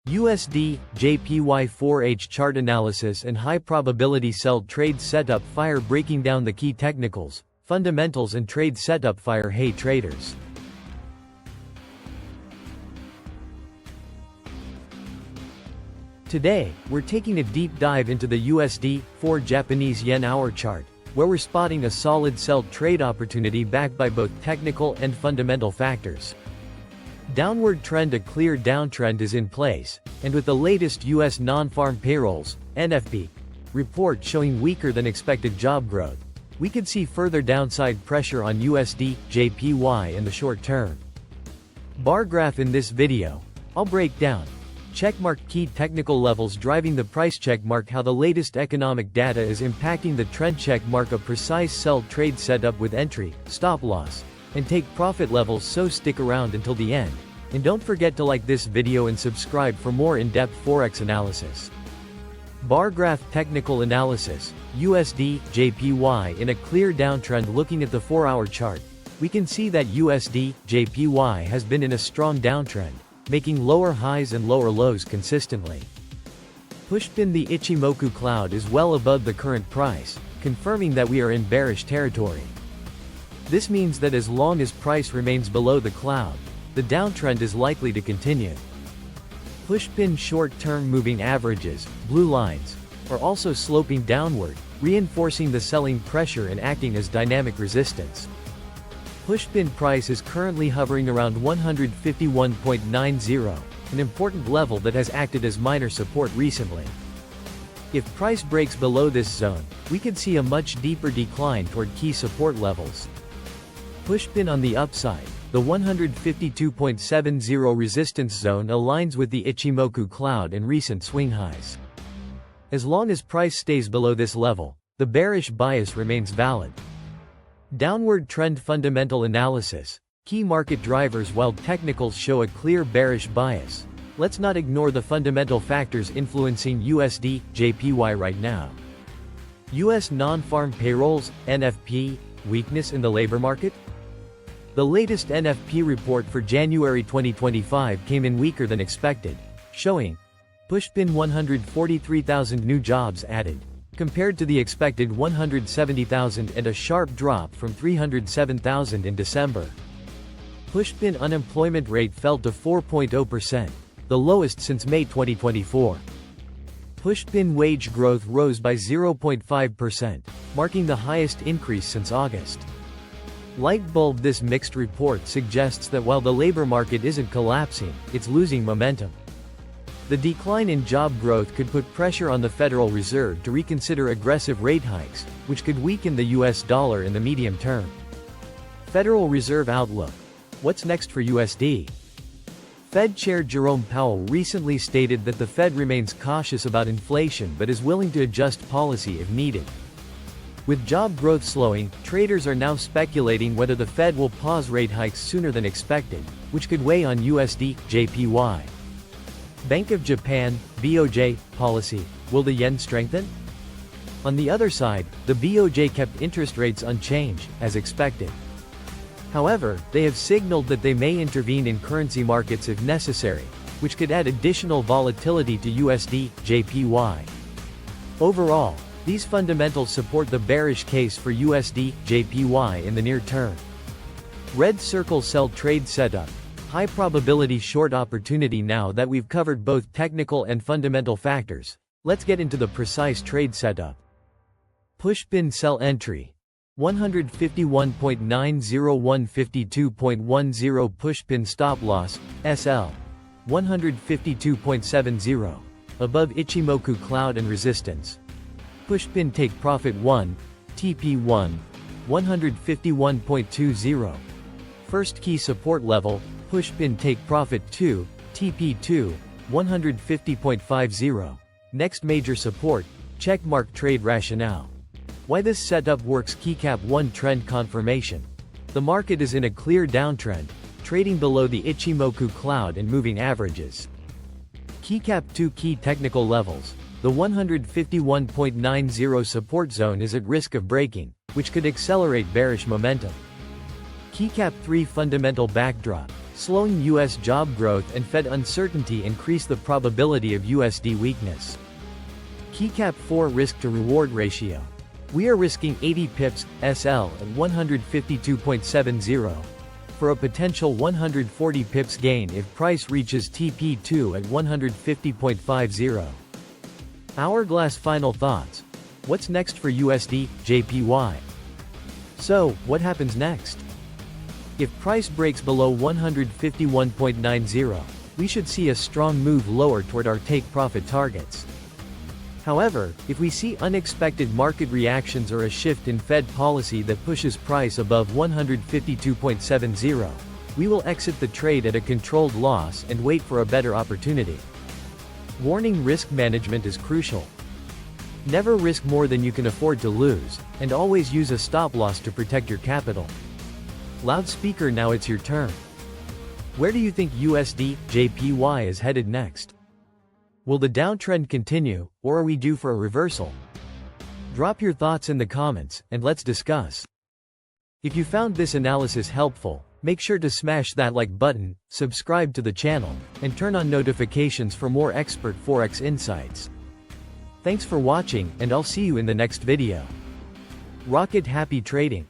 USD, JPY 4H chart analysis and high probability sell trade setup fire, breaking down the key technicals, fundamentals and trade setup fire. Hey traders. Today, we're taking a deep dive into the USD, 4 Japanese yen hour chart, where we're spotting a solid sell trade opportunity backed by both technical and fundamental factors. Downward trend, a clear downtrend is in place, and with the latest U.S. non-farm payrolls, NFP, report showing weaker than expected job growth, we could see further downside pressure on USD, JPY in the short term. Bar graph. In this video, I'll break down checkmark key technical levels driving the price, checkmark how the latest economic data is impacting the trend, checkmark a precise sell trade setup with entry, stop loss, and take profit levels, so stick around until the end, and don't forget to like this video and subscribe for more in-depth Forex analysis. Bar graph technical analysis, USD, JPY in a clear downtrend. Looking at the 4-hour chart, we can see that USD, JPY has been in a strong downtrend, making lower highs and lower lows consistently. Pushpin, the Ichimoku cloud is well above the current price, confirming that we are in bearish territory. This means that as long as price remains below the cloud, the downtrend is likely to continue. Pushpin short-term moving averages, blue lines, are also sloping downward, reinforcing the selling pressure and acting as dynamic resistance. Pushpin price is currently hovering around 151.90, an important level that has acted as minor support recently. If price breaks below this zone, we could see a much deeper decline toward key support levels. Pushpin on the upside, the 152.70 resistance zone aligns with the Ichimoku cloud and recent swing highs. As long as price stays below this level, the bearish bias remains valid. Downward trend fundamental analysis, key market drivers. While technicals show a clear bearish bias, let's not ignore the fundamental factors influencing USD, JPY right now. US non-farm payrolls, NFP, weakness in the labor market. The latest NFP report for January 2025 came in weaker than expected, showing pushpin 143,000 new jobs added, compared to the expected 170,000, and a sharp drop from 307,000 in December. Pushpin unemployment rate fell to 4.0%, the lowest since May 2024. Pushpin wage growth rose by 0.5%, marking the highest increase since August. Light bulb. This mixed report suggests that while the labor market isn't collapsing, it's losing momentum. The decline in job growth could put pressure on the Federal Reserve to reconsider aggressive rate hikes, which could weaken the US dollar in the medium term. Federal Reserve outlook. What's next for USD? Fed Chair Jerome Powell recently stated that the Fed remains cautious about inflation but is willing to adjust policy if needed. With job growth slowing, traders are now speculating whether the Fed will pause rate hikes sooner than expected, which could weigh on USD, JPY. Bank of Japan, BOJ, policy. Will the yen strengthen? On the other side, the BOJ kept interest rates unchanged, as expected. However, they have signaled that they may intervene in currency markets if necessary, which could add additional volatility to USD, JPY. Overall, these fundamentals support the bearish case for USD, JPY in the near term. Red circle sell trade setup. High probability short opportunity. Now that we've covered both technical and fundamental factors, let's get into the precise trade setup. Pushpin sell entry. 151.90, 152.10 pushpin stop loss, SL. 152.70. Above Ichimoku cloud and resistance. Pushpin take profit 1, TP1. 151.20. First key support level, pushpin take profit 2, TP2, 150.50. Next major support, checkmark trade rationale. Why this setup works. Keycap 1 trend confirmation. The market is in a clear downtrend, trading below the Ichimoku cloud and moving averages. Keycap 2 key technical levels. The 151.90 support zone is at risk of breaking, which could accelerate bearish momentum. Keycap 3 fundamental backdrop. Slowing U.S. job growth and Fed uncertainty increase the probability of USD weakness. Keycap 4 risk-to-reward ratio. We are risking 80 pips, SL at 152.70, for a potential 140 pips gain if price reaches TP2 at 150.50. Hourglass final thoughts. What's next for USD, JPY? So, what happens next? If price breaks below 151.90, we should see a strong move lower toward our take-profit targets. However, if we see unexpected market reactions or a shift in Fed policy that pushes price above 152.70, we will exit the trade at a controlled loss and wait for a better opportunity. Warning: risk management is crucial. Never risk more than you can afford to lose, and always use a stop-loss to protect your capital. Loudspeaker, now it's your turn. Where do you think USD, JPY is headed next? Will the downtrend continue, or are we due for a reversal? Drop your thoughts in the comments, and let's discuss. If you found this analysis helpful, make sure to smash that like button, subscribe to the channel, and turn on notifications for more expert Forex insights. Thanks for watching, and I'll see you in the next video. Rocket happy trading!